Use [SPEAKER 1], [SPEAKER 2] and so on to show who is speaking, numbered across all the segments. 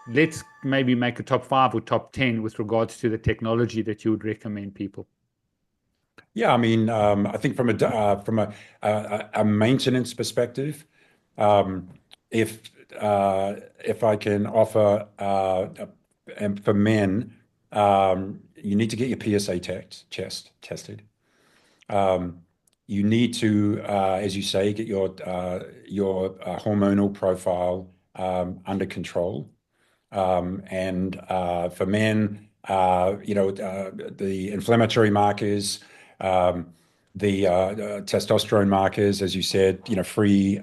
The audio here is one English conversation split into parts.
[SPEAKER 1] let's maybe make a top 5 or top 10 with regards to the technology that you would recommend people.
[SPEAKER 2] Yeah, I mean, I think from a maintenance perspective, um, if I can offer, and for men, you need to get your PSA chest tested. Um, you need to, as you say, get your hormonal profile under control. And for men, the inflammatory markers, the testosterone markers, as you said, free,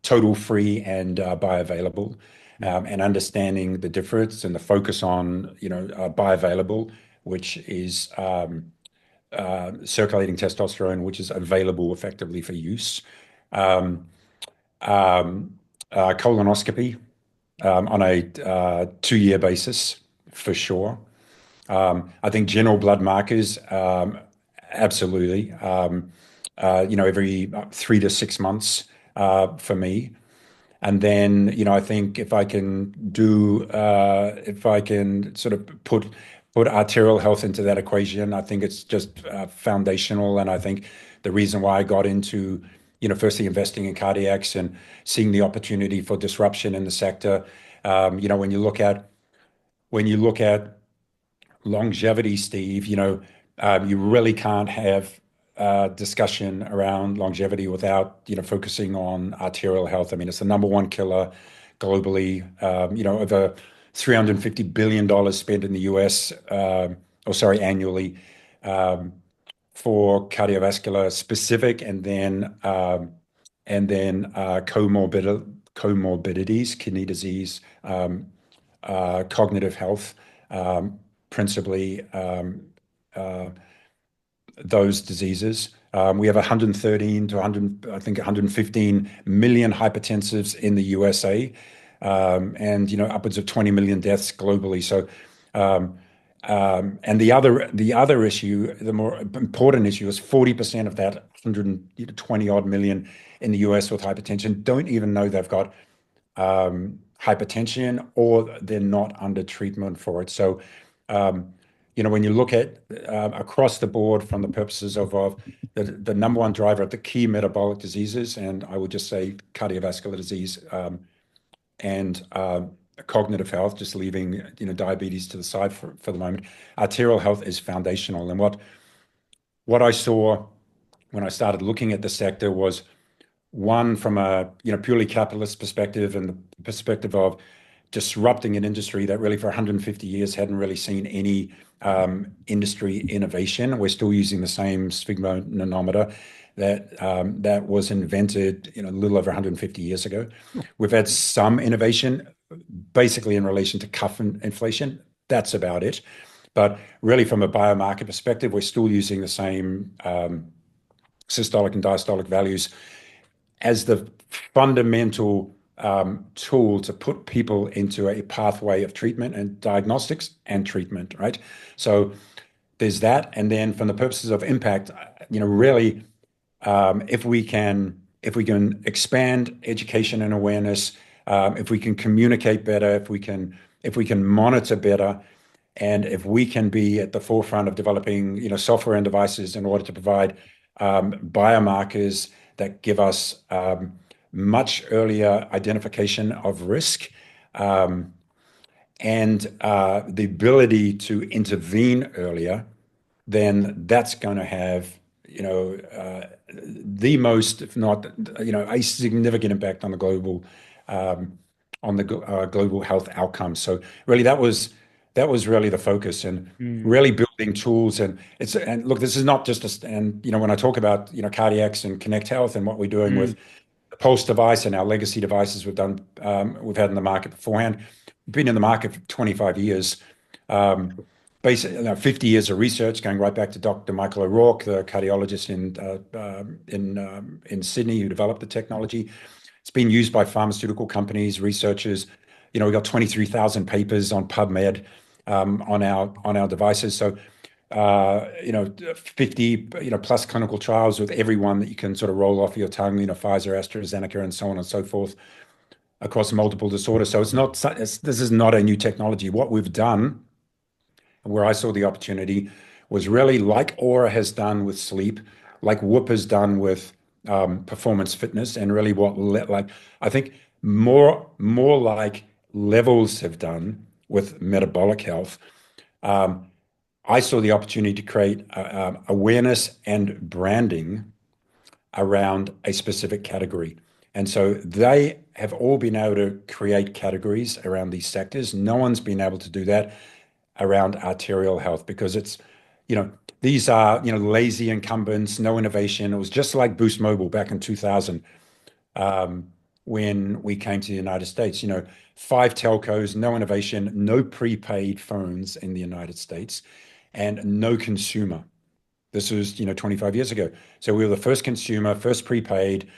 [SPEAKER 2] total free and bioavailable, and understanding the difference and the focus on, bioavailable, which is circulating testosterone, which is available effectively for use. Um, Colonoscopy on a 2-year basis, for sure. I think general blood markers, absolutely. Every 3 to 6 months for me. And then, I think if I can sort of put arterial health into that equation, I think it's just foundational. And I think the reason why I got into, firstly investing in cardiacs and seeing the opportunity for disruption in the sector, when you look at longevity, Steve, you really can't have discussion around longevity without, focusing on arterial health. I mean, it's the number one killer globally. Over $350 billion spent in the US, annually, for cardiovascular specific, and then comorbidities, kidney disease, cognitive health, principally those diseases. We have 113 to 100, I think 115 million hypertensives in the USA, and upwards of 20 million deaths globally. So, and the other issue, the more important issue, is 40% of that 120 odd million in the US with hypertension don't even know they've got hypertension, or they're not under treatment for it. So, when you look at across the board from the purposes of the number one driver of the key metabolic diseases, and I would just say cardiovascular disease, and cognitive health, just leaving diabetes to the side for the moment, arterial health is foundational. And what I saw when I started looking at the sector was, one, from a purely capitalist perspective, and the perspective of disrupting an industry that really for 150 years hadn't really seen any industry innovation. We're still using the same sphygmomanometer that was invented a little over 150 years ago. We've had some innovation, basically in relation to cuff inflation. That's about it. But really, from a biomarker perspective, we're still using the same systolic and diastolic values as the fundamental tool to put people into a pathway of treatment and diagnostics and treatment, right? So there's that. And then from the purposes of impact, really, if we can expand education and awareness, if we can communicate better, if we can monitor better, and if we can be at the forefront of developing software and devices in order to provide biomarkers that give us much earlier identification of risk, and the ability to intervene earlier, then that's going to have the most, if not a significant impact on the global global health outcomes. So really, that was really the focus, and really building tools. And look, this is not just when I talk about cardiacs and CONNEQT Health and what we're doing with the Pulse device and our legacy devices we've had in the market beforehand. We've been in the market for 25 years. Basically, 50 years of research, going right back to Dr. Michael O'Rourke, the cardiologist in Sydney, who developed the technology. It's been used by pharmaceutical companies, researchers. We got 23,000 papers on PubMed on our devices. So 50 plus clinical trials with everyone that you can sort of roll off your tongue, Pfizer, AstraZeneca, and so on and so forth. across multiple disorders. So this is not a new technology. What we've done, where I saw the opportunity, was really like Aura has done with sleep, like Whoop has done with performance fitness, and really like I think more like Levels have done with metabolic health. I saw the opportunity to create awareness and branding around a specific category. And so they have all been able to create categories around these sectors. No one's been able to do that around arterial health because these are, lazy incumbents, no innovation. It was just like Boost Mobile back in 2000 when we came to the United States. 5 telcos, no innovation, no prepaid phones in the United States, and no consumer. This was, 25 years ago. So we were the first consumer, first prepaid,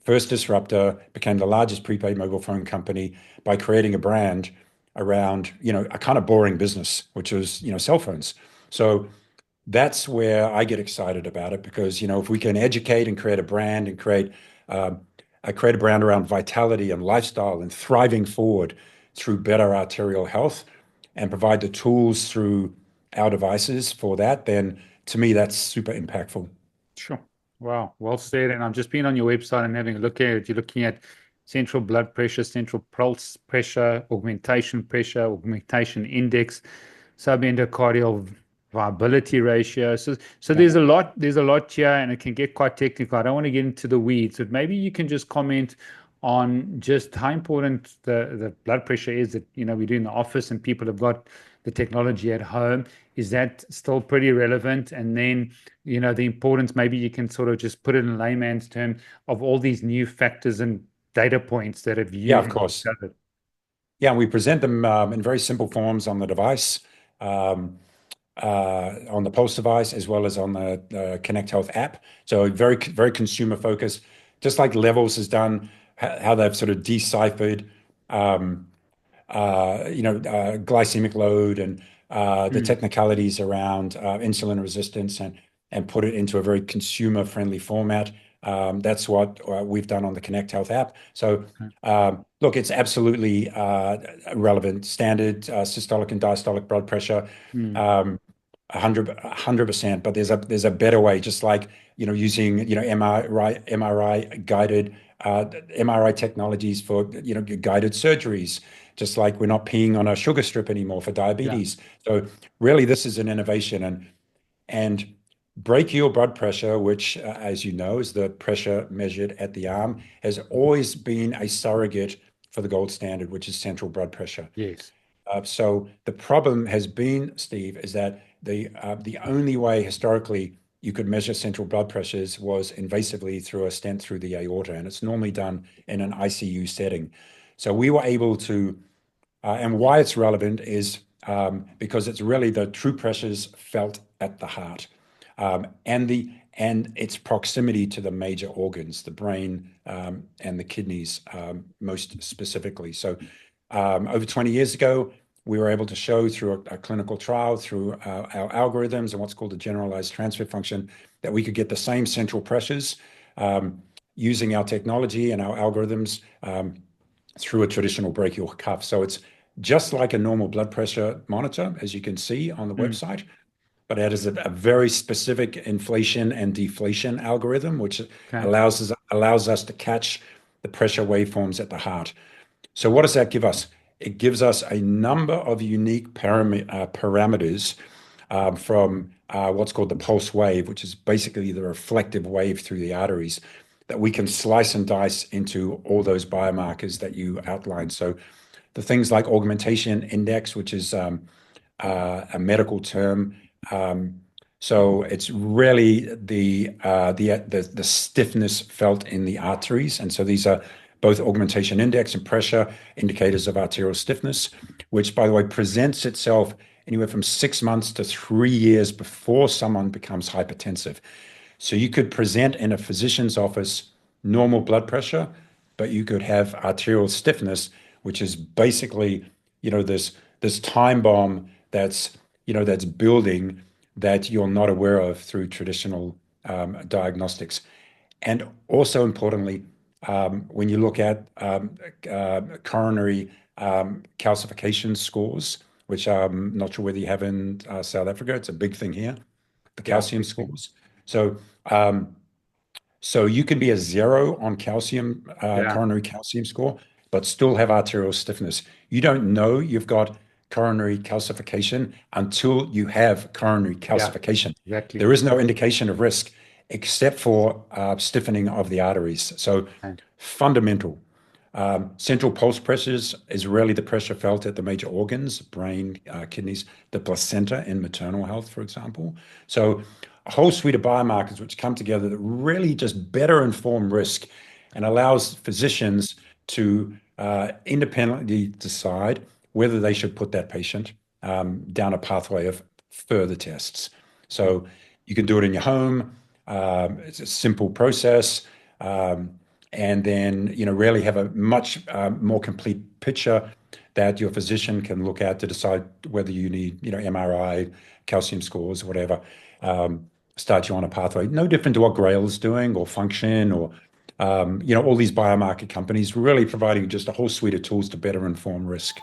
[SPEAKER 2] first disruptor, became the largest prepaid mobile phone company by creating a brand around, a kind of boring business, which was, cell phones. So that's where I get excited about it because, if we can educate and create a brand and create a brand around vitality and lifestyle and thriving forward through better arterial health and provide the tools through our devices for that, then to me, that's super impactful.
[SPEAKER 1] Sure. Wow. Well said. And I've just been on your website and having a look at it. You're looking at central blood pressure, central pulse pressure, augmentation index, subendocardial viability ratio. So
[SPEAKER 2] Yeah.
[SPEAKER 1] there's a lot here, and it can get quite technical. I don't want to get into the weeds, but maybe you can just comment on just how important the blood pressure is that we do in the office and people have got the technology at home. Is that still pretty relevant? And then the importance, maybe you can sort of just put it in layman's term, of all these new factors and data points that have
[SPEAKER 2] Yeah,
[SPEAKER 1] used
[SPEAKER 2] of course.
[SPEAKER 1] discovered.
[SPEAKER 2] Yeah, we present them in very simple forms on the device, on the Pulse device, as well as on the CONNEQT Health app. So very, very consumer focused, just like Levels has done, how they've sort of deciphered, glycemic load and the
[SPEAKER 1] Mm,
[SPEAKER 2] technicalities around insulin resistance and put it into a very consumer-friendly format. That's what we've done on the CONNEQT Health app. So
[SPEAKER 1] okay.
[SPEAKER 2] look, it's absolutely relevant. Standard systolic and diastolic blood pressure,
[SPEAKER 1] Mm,
[SPEAKER 2] 100%. But there's a better way, just like using MRI guided MRI technologies for guided surgeries, just like we're not peeing on a sugar strip anymore for
[SPEAKER 1] yeah.
[SPEAKER 2] diabetes. So really, this is an innovation, and brachial blood pressure, which, as you know, is the pressure measured at the arm, has always been a surrogate for the gold standard, which is central blood pressure.
[SPEAKER 1] Yes.
[SPEAKER 2] So the problem has been, Steve, is that the only way historically you could measure central blood pressures was invasively through a stent through the aorta, and it's normally done in an ICU setting. So we were able to, and why it's relevant is because it's really the true pressures felt at the heart, and its proximity to the major organs, the brain and the kidneys, most specifically. So over 20 years ago, we were able to show through a clinical trial, through our algorithms and what's called a generalized transfer function, that we could get the same central pressures using our technology and our algorithms through a traditional brachial cuff. So it's just like a normal blood pressure monitor, as you can see on the
[SPEAKER 1] Mm,
[SPEAKER 2] website, but it is a very specific inflation and deflation algorithm, which
[SPEAKER 1] okay.
[SPEAKER 2] allows us to catch the pressure waveforms at the heart. So what does that give us? It gives us a number of unique parameters from what's called the pulse wave, which is basically the reflective wave through the arteries, that we can slice and dice into all those biomarkers that you outlined. So the things like augmentation index, which is a medical term. So it's really the stiffness felt in the arteries, and so these are both augmentation index and pressure indicators of arterial stiffness, which, by the way, presents itself anywhere from 6 months to 3 years before someone becomes hypertensive. So you could present in a physician's office normal blood pressure, but you could have arterial stiffness, which is basically, this time bomb that's building that you're not aware of through traditional diagnostics. And also importantly, when you look at coronary calcification scores, which I'm not sure whether you have in South Africa. It's a big thing here, the
[SPEAKER 1] Yeah,
[SPEAKER 2] calcium
[SPEAKER 1] big thing.
[SPEAKER 2] scores. So, so you can be a 0 on calcium,
[SPEAKER 1] Yeah,
[SPEAKER 2] coronary calcium score, but still have arterial stiffness. You don't know you've got coronary calcification until you have coronary
[SPEAKER 1] yeah,
[SPEAKER 2] calcification.
[SPEAKER 1] exactly.
[SPEAKER 2] There is no indication of risk except for stiffening of the arteries. So
[SPEAKER 1] Okay.
[SPEAKER 2] fundamental. Central pulse pressures is really the pressure felt at the major organs, brain, kidneys, the placenta in maternal health, for example. So a whole suite of biomarkers which come together that really just better inform risk and allows physicians to independently decide whether they should put that patient down a pathway of further tests.
[SPEAKER 1] Okay.
[SPEAKER 2] So you can do it in your home. It's a simple process. And then really have a much more complete picture that your physician can look at to decide whether you need MRI, calcium scores, whatever, start you on a pathway. No different to what Grail is doing or Function or all these biomarker companies really providing just a whole suite of tools to better inform risk.